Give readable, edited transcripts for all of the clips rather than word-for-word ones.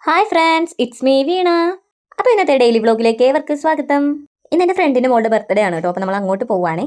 Hi friends, it's me വീണ. അപ്പോൾ ഇന്നത്തെ daily വ്ളോഗിലേക്ക് ഏവർക്ക് സ്വാഗതം. ഇന്ന് എൻ്റെ ഫ്രണ്ടിൻ്റെ മോളുടെ ബർത്ത്ഡേ ആണ് കേട്ടോ. അപ്പോൾ നമ്മൾ അങ്ങോട്ട് പോവുകയാണേ.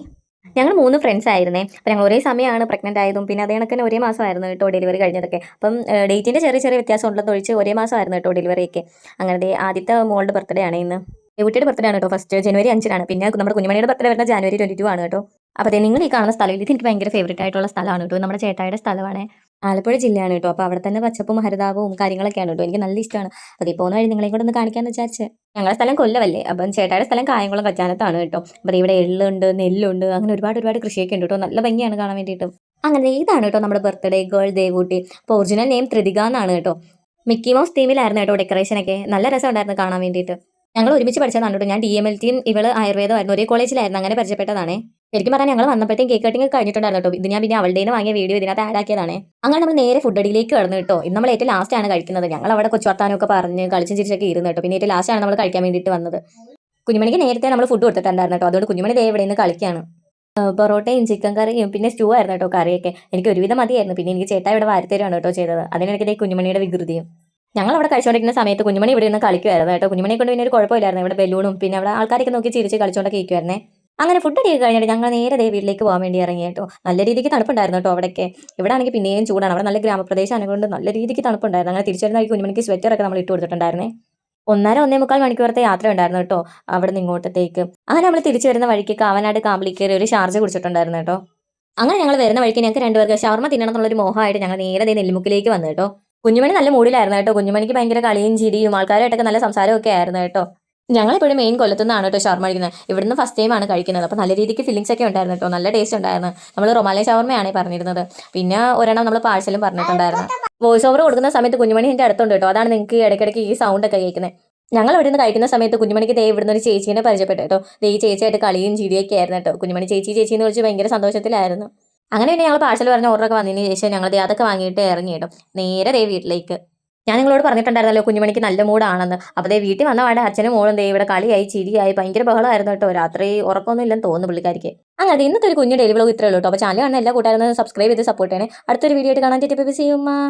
ഞങ്ങൾ 3 ഫ്രണ്ട്സ് ആയിരുന്നേ. അപ്പോൾ ഞങ്ങൾ ഒരേ സമയമാണ് പ്രഗ്നൻ്റ് ആയതും പിന്നെ അതേ കണക്ക് തന്നെ ഒരേ മാസമായിരുന്നു കേട്ടോ ഡെലിവറി കഴിഞ്ഞതൊക്കെ. അപ്പം ഡേറ്റിൻ്റെ ചെറിയ ചെറിയ വ്യത്യാസം ഉണ്ടെന്ന് ഒഴിച്ച് ഒരേ മാസമായിരുന്നു കേട്ടോ ഡെലിവറിയൊക്കെ. അങ്ങനെ ആദ്യത്തെ മോളുടെ ബർത്ത്ഡേ ആണ് ഇന്ന്. കുട്ടിയുടെ ബർത്ത്ഡേ ആണ് കേട്ടോ. ഫസ്റ്റ് ജനുവരി 5-നാണ്. പിന്നെ നമ്മുടെ കുഞ്ഞുമണിയുടെ ബർത്ത്ഡേ വരുന്നത് ജനുവരി 22 ആണ് കേട്ടോ. അപ്പോൾ നിങ്ങൾ ഈ കാണുന്ന സ്ഥലം ഇത് എനിക്ക് ഭയങ്കര ഫേവറേറ്റ് ആയിട്ടുള്ള സ്ഥലമാണ് കേട്ടോ. നമ്മുടെ ചേട്ടായുടെ സ്ഥലമാണ്. ആലപ്പുഴ ജില്ലയാണ് കേട്ടോ. അപ്പോൾ അവിടെ തന്നെ പച്ചപ്പും ഹരിതാപവും കാര്യങ്ങളൊക്കെയാണ് കേട്ടോ. എനിക്ക് നല്ല ഇഷ്ടമാണ്. അപ്പോൾ ഈ പോകുന്ന വഴി നിങ്ങളെയും കൂടെ ഒന്ന് കാണിക്കാമെന്ന് വിചാരിച്ച്. ഞങ്ങളുടെ സ്ഥലം കൊല്ലമല്ലേ. അപ്പം ചേട്ടായുടെ സ്ഥലം കായംകുളം കച്ചാനത്താണ് കേട്ടോ. അപ്പോൾ ഇവിടെ എള്ളുണ്ട്, നെല്ലുണ്ട്, അങ്ങനെ ഒരുപാട് കൃഷിയൊക്കെ ഉണ്ട് കേട്ടോ. നല്ല ഭംഗിയാണ് കാണാൻ വേണ്ടിയിട്ട്. അങ്ങനെ ഇതാണ് കേട്ടോ നമ്മുടെ ബർത്ത്ഡേ ഗേൾ ദേവൂട്ടി. അപ്പോൾ ഒറിജിനൽ നെയിം ത്രിതിക എന്നാണ് കേട്ടോ. മിക്കി മൗസ് തീമിലായിരുന്നു കേട്ടോ ഡെക്കറേഷനൊക്കെ. നല്ല രസമുണ്ടായിരുന്നു കാണാൻ വേണ്ടിയിട്ട്. ഞങ്ങൾ ഒരുമിച്ച് പഠിച്ചതാണ് കേട്ടോ. ഞാൻ DMLTയും ഇവള് ആയുർവേദമായിരുന്നു. ഒരേ കോളേജിലായിരുന്നു. അങ്ങനെ പരിചയപ്പെട്ടതാണ്. ശരിക്കും പറഞ്ഞാൽ ഞങ്ങൾ വന്നപ്പോഴത്തേക്കും കേക്ക് കട്ടിങ് കഴിഞ്ഞിട്ടുണ്ടായിരുന്നു കേട്ടോ. ഇത് ഞാൻ പിന്നെ അവളുടെ വാങ്ങിയ വീഡിയോ ഇതിനകത്ത് ആഡ് ആക്കിയതാണ്. അങ്ങനെ നമ്മൾ നേരെ ഫുഡ് അടിയിലേക്ക് കടന്നു കേട്ടോ. ഇന്ന് നമ്മൾ ഏറ്റവും ലാസ്റ്റ് ആണ് കഴിക്കുന്നത്. ഞങ്ങൾ അവിടെ കൊച്ചുവർത്താനൊക്കെ പറഞ്ഞ് കളിച്ചും ചിരിച്ചൊക്കെ ഇരുന്നു കേട്ടോ. പിന്നെ ഏറ്റവും ലാസ്റ്റ് ആണ് നമ്മൾ കഴിക്കാൻ വേണ്ടിയിട്ട് വന്നത്. കുഞ്ഞുമണിക്ക് നേരത്തെ നമ്മൾ ഫുഡ് കൊടുത്തിട്ടുണ്ടായിരുന്നു കേട്ടോ. അതുകൊണ്ട് കുഞ്ഞുമണി ദേ ഇവിടെ നിന്ന് കളിക്കുകയാണ്. പൊറോട്ടയും ചിക്കൻ കറിയും പിന്നെ സ്റ്റൂ ആയിരുന്നു കേട്ടോ കറിയൊക്കെ. എനിക്ക് ഒരുവിധം മതിയായിരുന്നു. പിന്നെ എനിക്ക് ചേട്ടാ ഇവിടെ വാരത്തേരാണ് കേട്ടോ ചെയ്തത്. അതിനിടയ്ക്ക് കുഞ്ഞുമണിയുടെ വികൃതിയും. ഞങ്ങൾ അവിടെ കഴിച്ചുകൊണ്ടിരിക്കുന്ന സമയത്ത് കുഞ്ഞുമണി ഇവിടെ നിന്ന് കളിക്കുമായിരുന്നു കേട്ടോ. കുഞ്ഞുമണിയെ കൊണ്ട് പിന്നെ ഒരു കുഴപ്പമില്ലായിരുന്നു. ഇവിടെ ബലൂണും പിന്നെ അവിടെ ആൾക്കാരൊക്കെ നോക്കി ചിരിച്ച് കളിച്ചുകൊണ്ടൊക്കെ ഇരിക്കുമായിരുന്നേ. അങ്ങനെ ഫുഡ് അടിയൊക്കെ കഴിഞ്ഞിട്ട് ഞങ്ങൾ നേരെ വീട്ടിലേക്ക് പോകാൻ വേണ്ടി ഇറങ്ങി കേട്ടോ. നല്ല രീതിക്ക് തണുപ്പുണ്ടായിരുന്നു കേട്ടോ അവിടെയൊക്കെ. ഇവിടെ ആണെങ്കിൽ പിന്നെയും ചൂടാണ്. അവിടെ നല്ല ഗ്രാമപ്രദേശമാണ് കൊണ്ട് നല്ല രീതിക്ക് തണുപ്പുണ്ടായിരുന്നു. അങ്ങനെ തിരിച്ചു വരുന്ന കുഞ്ഞുമണിക്ക് സ്വെറ്ററൊക്കെ നമ്മൾ ഇട്ട് കൊടുത്തിട്ടുണ്ടായിരുന്നേ. 1.5-1.25 മണിക്കൂറത്തെ യാത്ര ഉണ്ടായിരുന്നു കേട്ടോ അവിടെ നിന്ന് ഇങ്ങോട്ടത്തേക്ക്. അങ്ങനെ നമ്മൾ തിരിച്ചു വരുന്ന വഴിക്ക് കാവനാട് കാമ്പിളിക്കേറി ഒരു ഷാർജ കുടിച്ചിട്ടുണ്ടായിരുന്നു കേട്ടോ. അങ്ങനെ ഞങ്ങൾ വരുന്ന വഴിക്ക് ഞങ്ങൾക്ക് രണ്ടുപേർക്ക് ഷവർമ തിന്നണം എന്നുള്ളൊരു മോഹമായിട്ട് ഞങ്ങൾ നേരെ നെല്ലിമുക്കിലേക്ക് വന്നു കേട്ടോ. കുഞ്ഞുമണി നല്ല മൂഡിലായിരുന്നു കേട്ടോ. കുഞ്ഞുമണിക്ക് ഭയങ്കര കളിയും ചിരിയും ആൾക്കാരായിട്ടൊക്കെ നല്ല സംസാരമൊക്കെ ആയിരുന്നു കേട്ടോ. ഞങ്ങളിപ്പോഴും മെയിൻ കൊല്ലത്തുനിന്നാണ് കേട്ടോ ഷവർമ കഴിക്കുന്നത്. ഇവിടുന്ന് ഫസ്റ്റ് ടൈമാണ് കഴിക്കുന്നത്. അപ്പോൾ നല്ല രീതിക്ക് ഫില്ലിങ്സ് ഒക്കെ ഉണ്ടായിരുന്നു കേട്ടോ. നല്ല ടേസ്റ്റ് ഉണ്ടായിരുന്നു. നമ്മൾ റൊമാലൈ ഷവർമയാണ് പറഞ്ഞിരുന്നത്. പിന്നെ ഒരെണ്ണം നമ്മൾ പാഴ്സലും പറഞ്ഞിട്ടുണ്ടായിരുന്നു. വോയിസ് ഓവർ കൊടുക്കുന്ന സമയത്ത് കുഞ്ഞുമണി എൻ്റെ അടുത്തുണ്ട് കേട്ടോ. അതാണ് നിങ്ങൾക്ക് ഇടയ്ക്കിടയ്ക്ക് ഈ സൗണ്ട് ഒക്കെ കേൾക്കുന്നത്. ഞങ്ങൾ ഇവിടെ നിന്ന് കഴിക്കുന്ന സമയത്ത് കുഞ്ഞുമണിക്ക് ദേ ഇവിടുന്ന് ഒരു ചേച്ചീനെ പരിചയപ്പെട്ടു കേട്ടോ. ഈ ചേച്ചിയായിട്ട് കളിയും ചിരിയൊക്കെ ആയിരുന്നു കേട്ടോ. കുഞ്ഞുമണി ചേച്ചി എന്ന് വിളിച്ച് ഭയങ്കര സന്തോഷത്തിലായിരുന്നു. അങ്ങനെ പിന്നെ ഞങ്ങൾ പാഴ്സൽ പറഞ്ഞ ഓർഡറൊക്കെ വന്നതിന് ശേഷം ഞങ്ങൾ അതൊക്കെ വാങ്ങിയിട്ട് ഇറങ്ങി കേട്ടോ. നേരെ വീട്ടിലേക്ക്. ഞാൻ നിങ്ങളോട് പറഞ്ഞിട്ടുണ്ടായിരുന്നല്ലോ കുഞ്ഞുമണിക്ക് നല്ല മൂടാണെന്ന്. അപ്പോൾ വീട്ടിൽ വന്നപാടെ അച്ഛനും മോളും ഇവിടെ കളിയായി ചിരിയായി ഭയങ്കര ബഹളമായിരുന്നു കേട്ടോ. രാത്രി ഉറക്കമൊന്നും ഇല്ലെന്ന് തോന്നുന്നു പുള്ളിക്കാരിക്ക്. അങ്ങനെ ഇന്നത്തെ ഒരു കുഞ്ഞു ഡെയിലി വ്ലോഗ് ഇത്രയേ ഉള്ളൂ കേട്ടോ. അപ്പോൾ ചാനൽ കാണുന്ന എല്ലാ കൂട്ടുകാരും സബ്സ്ക്രൈബ് ചെയ്ത് സപ്പോർട്ട് ചെയ്യണേ. അടുത്തൊരു വീഡിയോ ആയിട്ട് കാണാൻ ചെയ്യുമ്പോൾ